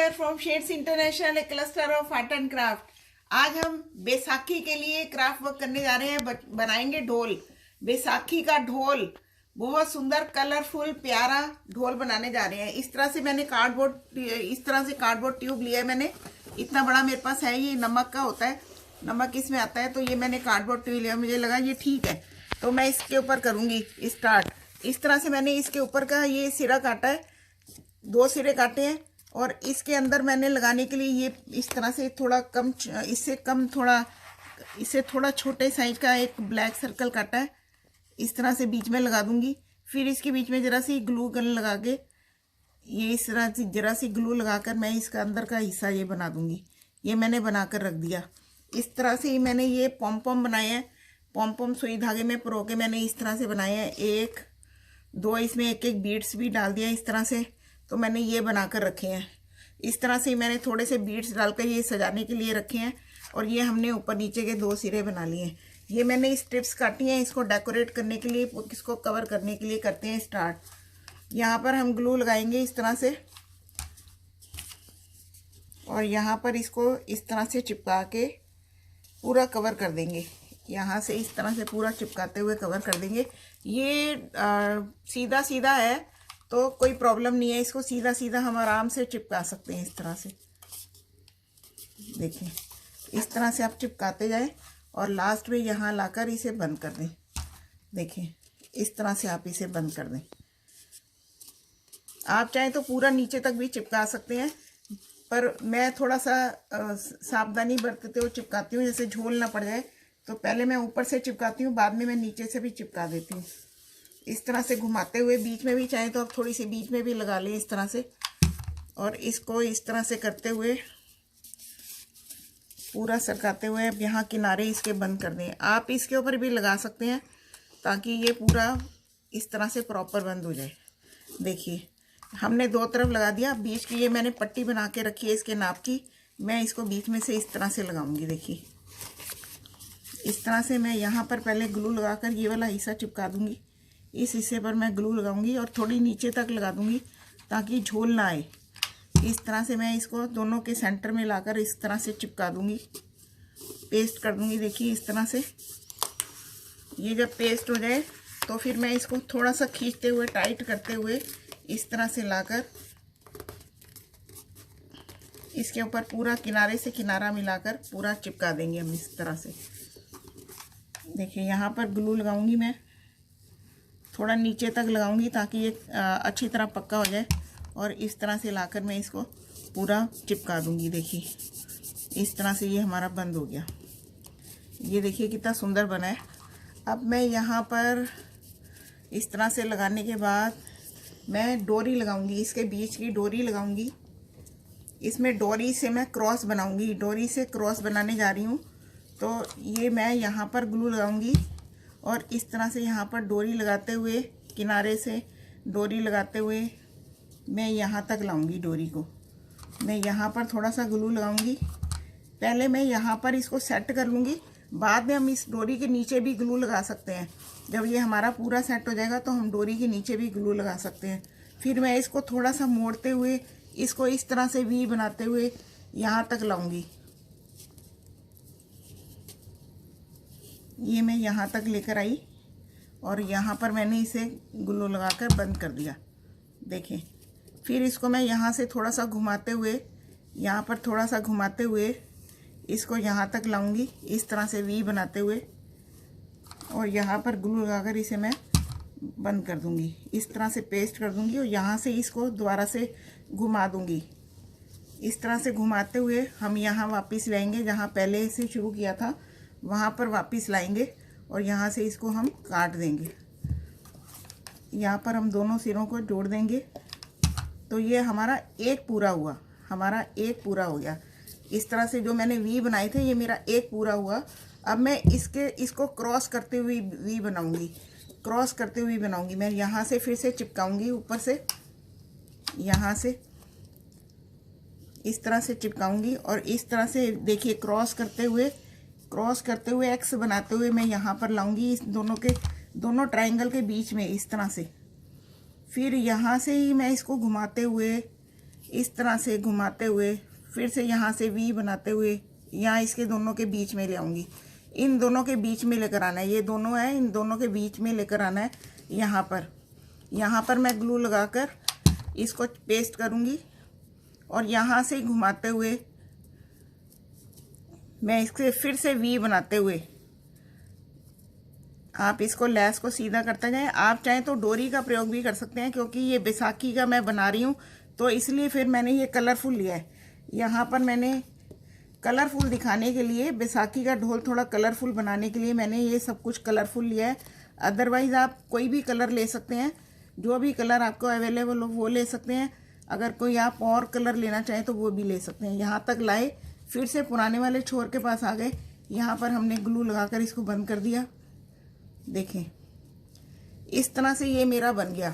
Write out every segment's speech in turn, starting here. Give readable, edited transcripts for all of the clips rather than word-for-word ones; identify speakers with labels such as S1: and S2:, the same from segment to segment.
S1: here from Shades International, a cluster of art and craft। आज हम बैसाखी के लिए क्राफ्ट वर्क करने जा रहे हैं। बनाएंगे ढोल, बैसाखी का ढोल। बहुत सुंदर कलरफुल प्यारा ढोल बनाने जा रहे हैं। इस तरह से मैंने कार्डबोर्ड ट्यूब लिया है। मैंने इतना बड़ा मेरे पास है, ये नमक का होता है, नमक इसमें आता है। तो ये मैंने कार्डबोर्ड ट्यूब लिया, मुझे लगा ये ठीक है। तो मैं इसके ऊपर करूँगी स्टार्ट। इस तरह से मैंने इसके ऊपर का ये सिरा काटा है, 2 सिरे काटे हैं। और इसके अंदर मैंने लगाने के लिए ये इस तरह से थोड़ा कम, इससे थोड़ा छोटे साइज का एक ब्लैक सर्कल काटा है। इस तरह से बीच में लगा दूंगी। फिर इसके बीच में जरा सी ग्लू गन लगा के, ये इस तरह से जरा सी ग्लू लगाकर मैं इसका अंदर का हिस्सा ये बना दूंगी। ये मैंने बनाकर रख दिया। इस तरह से ही मैंने ये पॉम पॉम बनाए हैं। पॉम पॉम सुई धागे में पिरो के मैंने इस तरह से बनाए हैं। 1 2 इसमें एक बीड्स भी डाल दिया इस तरह से। तो मैंने ये बनाकर रखे हैं। इस तरह से मैंने थोड़े से बीड्स डालकर ये सजाने के लिए रखे हैं। और ये हमने ऊपर नीचे के 2 सिरे बना लिए हैं। ये मैंने स्ट्रिप्स काटी हैं, इसको डेकोरेट करने के लिए, इसको कवर करने के लिए करते हैं स्टार्ट। यहाँ पर हम ग्लू लगाएंगे इस तरह से, और यहाँ पर इसको इस तरह से चिपका के पूरा कवर कर देंगे। यहाँ से इस तरह से पूरा चिपकाते हुए कवर कर देंगे। ये सीधा सीधा है तो कोई प्रॉब्लम नहीं है, इसको सीधा सीधा हम आराम से चिपका सकते हैं। इस तरह से देखिए, इस तरह से आप चिपकाते जाएं और लास्ट में यहाँ लाकर इसे बंद कर दें। देखिए इस तरह से आप इसे बंद कर दें। आप चाहें तो पूरा नीचे तक भी चिपका सकते हैं, पर मैं थोड़ा सा सावधानी बरतते हुए चिपकाती हूँ, जैसे झोल ना पड़ जाए। तो पहले मैं ऊपर से चिपकाती हूँ, बाद में मैं नीचे से भी चिपका देती हूँ। इस तरह से घुमाते हुए, बीच में भी चाहे तो आप थोड़ी सी बीच में भी लगा लें इस तरह से। और इसको इस तरह से करते हुए पूरा सरकाते हुए अब यहाँ किनारे इसके बंद कर दें। आप इसके ऊपर भी लगा सकते हैं ताकि ये पूरा इस तरह से प्रॉपर बंद हो जाए। देखिए हमने 2 तरफ लगा दिया। बीच की ये मैंने पट्टी बना के रखी है इसके नाप की। मैं इसको बीच में से इस तरह से लगाऊंगी। देखिए इस तरह से मैं यहाँ पर पहले ग्लू लगाकर ये वाला हिस्सा चिपका दूंगी। इस हिस्से पर मैं ग्लू लगाऊंगी और थोड़ी नीचे तक लगा दूंगी ताकि झोल ना आए। इस तरह से मैं इसको दोनों के सेंटर में लाकर इस तरह से चिपका दूंगी, पेस्ट कर दूंगी। देखिए इस तरह से ये जब पेस्ट हो जाए तो फिर मैं इसको थोड़ा सा खींचते हुए, टाइट करते हुए इस तरह से लाकर इसके ऊपर पूरा किनारे से किनारा मिलाकर पूरा चिपका देंगे हम इस तरह से। देखिए यहाँ पर ग्लू लगाऊंगी, मैं थोड़ा नीचे तक लगाऊंगी ताकि ये अच्छी तरह पक्का हो जाए। और इस तरह से लाकर मैं इसको पूरा चिपका दूंगी। देखिए इस तरह से ये हमारा बंद हो गया। ये देखिए कितना सुंदर बना है। अब मैं यहाँ पर इस तरह से लगाने के बाद मैं डोरी लगाऊंगी, इसके बीच की डोरी लगाऊंगी। इसमें डोरी से मैं क्रॉस बनाऊंगी। डोरी से क्रॉस बनाने जा रही हूँ। तो ये मैं यहाँ पर ग्लू लगाऊंगी और इस तरह से यहाँ पर डोरी लगाते हुए, किनारे से डोरी लगाते हुए मैं यहाँ तक लाऊंगी। डोरी को मैं यहाँ पर थोड़ा सा ग्लू लगाऊंगी। पहले मैं यहाँ पर इसको सेट कर लूँगी, बाद में हम इस डोरी के नीचे भी ग्लू लगा सकते हैं। जब ये हमारा पूरा सेट हो जाएगा तो हम डोरी के नीचे भी ग्लू लगा सकते हैं। फिर मैं इसको थोड़ा सा मोड़ते हुए, इसको इस तरह से वी बनाते हुए यहाँ तक लाऊंगी। ये मैं यहाँ तक लेकर आई और यहाँ पर मैंने इसे ग्लू लगाकर बंद कर दिया। देखें, फिर इसको मैं यहाँ से थोड़ा सा घुमाते हुए, यहाँ पर थोड़ा सा घुमाते हुए इसको यहाँ तक लाऊंगी, इस तरह से वी बनाते हुए, और यहाँ पर ग्लू लगाकर इसे मैं बंद कर दूंगी। इस तरह से पेस्ट कर दूंगी और यहाँ से इसको दोबारा से घुमा दूंगी। इस तरह से घुमाते हुए हम यहाँ वापस लाएंगे, जहाँ पहले से शुरू किया था वहाँ पर वापस लाएंगे और यहाँ से इसको हम काट देंगे। यहाँ पर हम दोनों सिरों को जोड़ देंगे। तो ये हमारा एक पूरा हुआ, हमारा एक पूरा हो गया। इस तरह से जो मैंने वी बनाए थे ये मेरा एक पूरा हुआ। अब मैं इसको क्रॉस करते हुए वी बनाऊंगी, क्रॉस करते हुए बनाऊंगी। मैं यहाँ से फिर से चिपकाऊंगी, ऊपर से यहाँ से इस तरह से चिपकाऊंगी और इस तरह से देखिए क्रॉस करते हुए एक्स बनाते हुए मैं यहाँ पर लाऊंगी, इस दोनों ट्रायंगल के बीच में इस तरह से। फिर यहाँ से ही मैं इसको घुमाते हुए इस तरह से घुमाते हुए फिर से यहाँ से वी बनाते हुए यहाँ इसके दोनों के बीच में ले आऊँगी। इन दोनों के बीच में लेकर आना है, ये दोनों है, इन दोनों के बीच में लेकर आना है। यहाँ पर मैं ग्लू लगाकर इसको पेस्ट करूँगी और यहाँ से घुमाते हुए मैं इसके फिर से वी बनाते हुए आप इसको लैस को सीधा करते जाएं। आप चाहें तो डोरी का प्रयोग भी कर सकते हैं, क्योंकि ये बैसाखी का मैं बना रही हूँ तो इसलिए फिर मैंने ये कलरफुल लिया है। यहाँ पर मैंने कलरफुल दिखाने के लिए, बैसाखी का ढोल थोड़ा कलरफुल बनाने के लिए मैंने ये सब कुछ कलरफुल लिया है। अदरवाइज़ आप कोई भी कलर ले सकते हैं, जो भी कलर आपको अवेलेबल हो वो ले सकते हैं। अगर कोई आप और कलर लेना चाहें तो वो भी ले सकते हैं। यहाँ तक लाए, फिर से पुराने वाले छोर के पास आ गए। यहाँ पर हमने ग्लू लगाकर इसको बंद कर दिया। देखें, इस तरह से ये मेरा बन गया।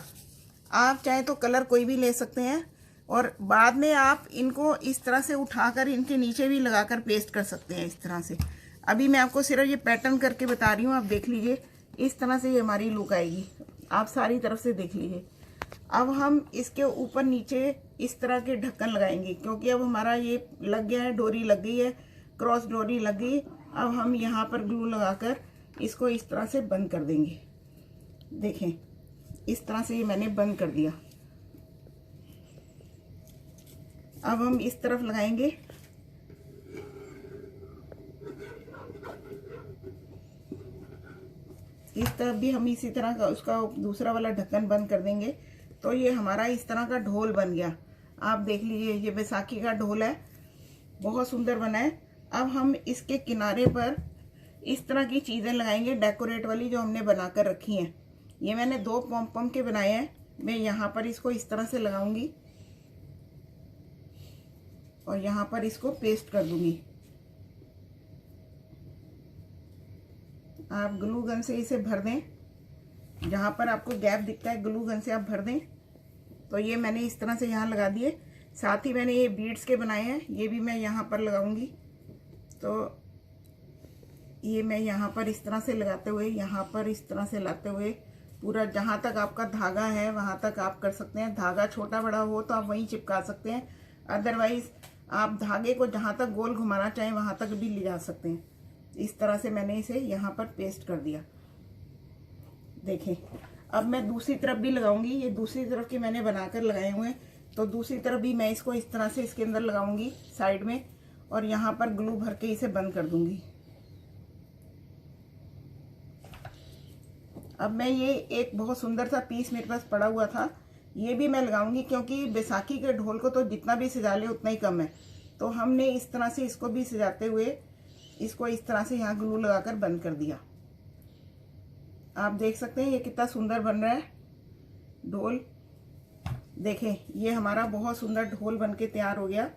S1: आप चाहे तो कलर कोई भी ले सकते हैं और बाद में आप इनको इस तरह से उठाकर इनके नीचे भी लगाकर पेस्ट कर सकते हैं इस तरह से। अभी मैं आपको सिर्फ ये पैटर्न करके बता रही हूँ, आप देख लीजिए। इस तरह से ये हमारी लुक आएगी, आप सारी तरफ से देख लीजिए। अब हम इसके ऊपर नीचे इस तरह के ढक्कन लगाएंगे, क्योंकि अब हमारा ये लग गया है, डोरी लग गई है, क्रॉस डोरी लग गई। अब हम यहाँ पर ग्लू लगाकर इसको इस तरह से बंद कर देंगे। देखें, इस तरह से ये मैंने बंद कर दिया। अब हम इस तरफ लगाएंगे। इस तरफ भी हम इसी तरह का उसका दूसरा वाला ढक्कन बंद कर देंगे। तो ये हमारा इस तरह का ढोल बन गया। आप देख लीजिए, ये बैसाखी का ढोल है, बहुत सुंदर बना है। अब हम इसके किनारे पर इस तरह की चीज़ें लगाएंगे डेकोरेट वाली, जो हमने बनाकर रखी हैं। ये मैंने 2 पॉम पॉम के बनाए हैं। मैं यहाँ पर इसको इस तरह से लगाऊंगी और यहाँ पर इसको पेस्ट कर दूंगी। आप ग्लू गन से इसे भर दें, जहाँ पर आपको गैप दिखता है ग्लू गन से आप भर दें। तो ये मैंने इस तरह से यहाँ लगा दिए। साथ ही मैंने ये बीड्स के बनाए हैं, ये भी मैं यहाँ पर लगाऊंगी। तो ये मैं यहाँ पर इस तरह से लगाते हुए, यहाँ पर इस तरह से लाते हुए पूरा जहाँ तक आपका धागा है वहाँ तक आप कर सकते हैं। धागा छोटा बड़ा हो तो आप वहीं चिपका सकते हैं, अदरवाइज आप धागे को जहाँ तक गोल घुमाना चाहें वहाँ तक भी ले जा सकते हैं। इस तरह से मैंने इसे यहाँ पर पेस्ट कर दिया। देखें, अब मैं दूसरी तरफ भी लगाऊंगी। ये दूसरी तरफ के मैंने बनाकर लगाए हुए हैं, तो दूसरी तरफ भी मैं इसको इस तरह से इसके अंदर लगाऊंगी साइड में, और यहाँ पर ग्लू भर के इसे बंद कर दूंगी। अब मैं ये एक बहुत सुंदर सा पीस मेरे पास पड़ा हुआ था, ये भी मैं लगाऊंगी, क्योंकि बैसाखी के ढोल को तो जितना भी सजा ले उतना ही कम है। तो हमने इस तरह से इसको भी सजाते हुए इसको इस तरह से यहाँ ग्लू लगाकर बंद कर दिया। आप देख सकते हैं ये कितना सुंदर बन रहा है ढोल। देखें, ये हमारा बहुत सुंदर ढोल बनके तैयार हो गया।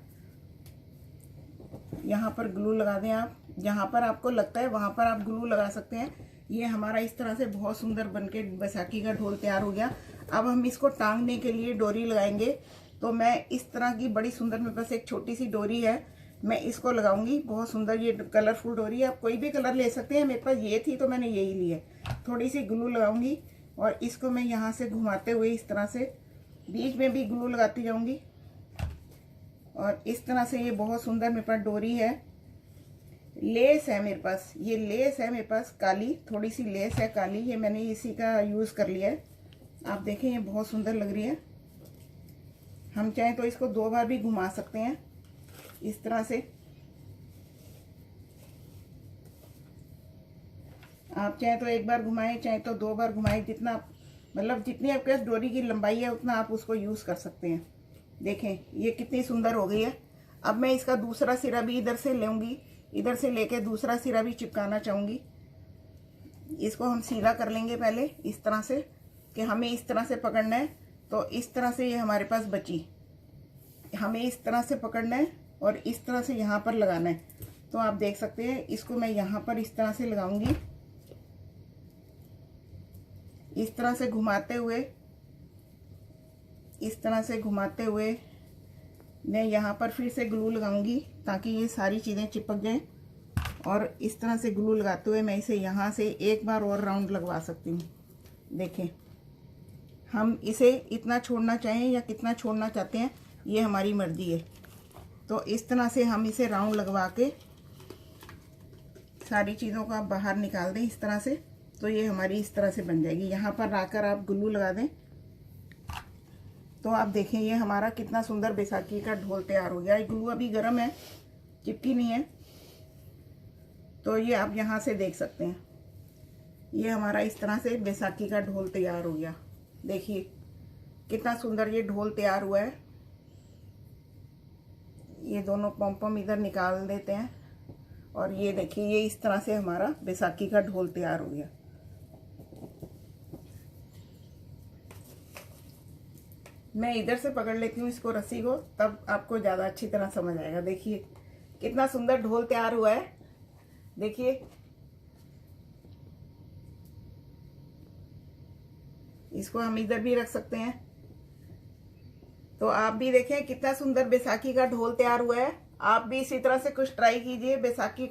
S1: यहाँ पर ग्लू लगा दें आप, जहाँ पर आपको लगता है वहाँ पर आप ग्लू लगा सकते हैं। ये हमारा इस तरह से बहुत सुंदर बनके बैसाखी का ढोल तैयार हो गया। अब हम इसको टांगने के लिए डोरी लगाएंगे। तो मैं इस तरह की बड़ी सुंदर, मेरे पास एक छोटी सी डोरी है, मैं इसको लगाऊंगी। बहुत सुंदर ये कलरफुल डोरी है, आप कोई भी कलर ले सकते हैं। मेरे पास ये थी तो मैंने यही ली है। थोड़ी सी ग्लू लगाऊंगी और इसको मैं यहाँ से घुमाते हुए इस तरह से बीच में भी ग्लू लगाती जाऊंगी। और इस तरह से ये बहुत सुंदर मेरे पास डोरी है। लेस है मेरे पास, ये लेस है मेरे पास काली, थोड़ी सी लेस है काली, ये मैंने इसी का यूज़ कर लिया है। आप देखें, ये बहुत सुंदर लग रही है। हम चाहें तो इसको 2 बार भी घुमा सकते हैं इस तरह से। आप चाहे तो 1 बार घुमाएं, चाहे तो 2 बार घुमाएं, जितना मतलब जितनी आपके पास डोरी की लंबाई है उतना आप उसको यूज़ कर सकते हैं। देखें, ये कितनी सुंदर हो गई है। अब मैं इसका दूसरा सिरा भी इधर से लूँगी, इधर से लेके दूसरा सिरा भी चिपकाना चाहूँगी। इसको हम सीधा कर लेंगे पहले इस तरह से, कि हमें इस तरह से पकड़ना है। तो इस तरह से ये हमारे पास बची, हमें इस तरह से पकड़ना है और इस तरह से यहाँ पर लगाना है। तो आप देख सकते हैं, इसको मैं यहाँ पर इस तरह से लगाऊंगी, इस तरह से घुमाते हुए, इस तरह से घुमाते हुए मैं यहाँ पर फिर से ग्लू लगाऊंगी ताकि ये सारी चीज़ें चिपक जाएं। और इस तरह से ग्लू लगाते हुए मैं इसे यहाँ से 1 बार और राउंड लगवा सकती हूँ। देखें, हम इसे इतना छोड़ना चाहें या कितना छोड़ना चाहते हैं, ये हमारी मर्जी है। तो इस तरह से हम इसे राउंड लगवा के सारी चीज़ों को आप बाहर निकाल दें इस तरह से, तो ये हमारी इस तरह से बन जाएगी। यहाँ पर लाकर आप ग्लू लगा दें तो आप देखें ये हमारा कितना सुंदर बैसाखी का ढोल तैयार हो गया। ये ग्लू अभी गर्म है, चिपकी नहीं है, तो ये आप यहाँ से देख सकते हैं। ये हमारा इस तरह से बैसाखी का ढोल तैयार हो गया। देखिए कितना सुंदर ये ढोल तैयार हुआ है। ये दोनों पॉम इधर निकाल देते हैं और ये देखिए ये इस तरह से हमारा बैसाखी का ढोल तैयार हो गया। मैं इधर से पकड़ लेती हूँ इसको, रस्सी को, तब आपको ज़्यादा अच्छी तरह समझ आएगा। देखिए कितना सुंदर ढोल तैयार हुआ है। देखिए इसको हम इधर भी रख सकते हैं। तो आप भी देखें कितना सुंदर बैसाखी का ढोल तैयार हुआ है। आप भी इसी तरह से कुछ ट्राई कीजिए बैसाखी